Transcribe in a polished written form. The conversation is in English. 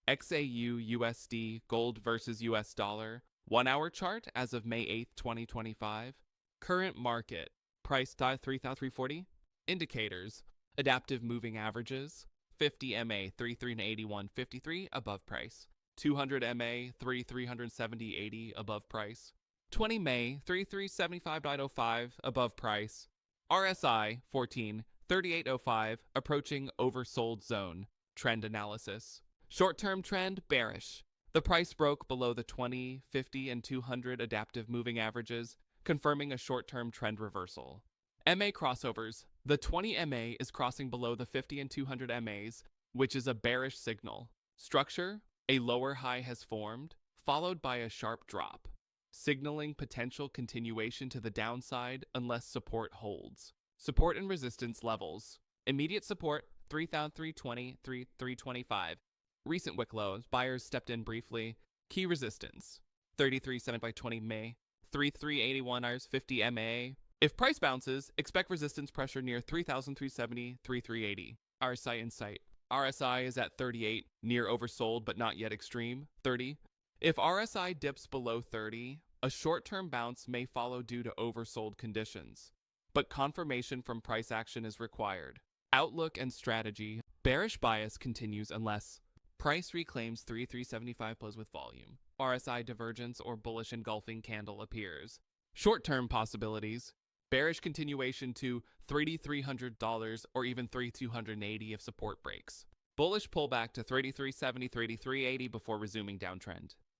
XAU USD gold versus US dollar 1-hour chart as of May 8th, 2025. Current market price 3,340. Indicators adaptive moving averages 50 MA 3381.53 above price, 200 MA 3370.80 above price, 20 May 3375.05 above price, RSI 14 38.05 approaching oversold zone. Trend analysis. Short-term trend bearish. The price broke below the 20, 50, and 200 adaptive moving averages, confirming a short-term trend reversal. MA crossovers. The 20 MA is crossing below the 50 and 200 MAs, which is a bearish signal. Structure. A lower high has formed, followed by a sharp drop, signaling potential continuation to the downside unless support holds. Support and resistance levels. Immediate support 3,320, 325. Recent wick lows, buyers stepped in briefly. Key resistance 33.7 by 20 May, 3381 hours 50 MA. If price bounces, expect resistance pressure near 3,370, 3,380. RSI insight. RSI is at 38, near oversold but not yet extreme, 30. If RSI dips below 30, a short-term bounce may follow due to oversold conditions, but confirmation from price action is required. Outlook and strategy. Bearish bias continues unless price reclaims 3,375 plus with volume. RSI divergence or bullish engulfing candle appears. Short-term possibilities. Bearish continuation to $3,300 or even $3,280 if support breaks. Bullish pullback to 3,370, 3,380 before resuming downtrend.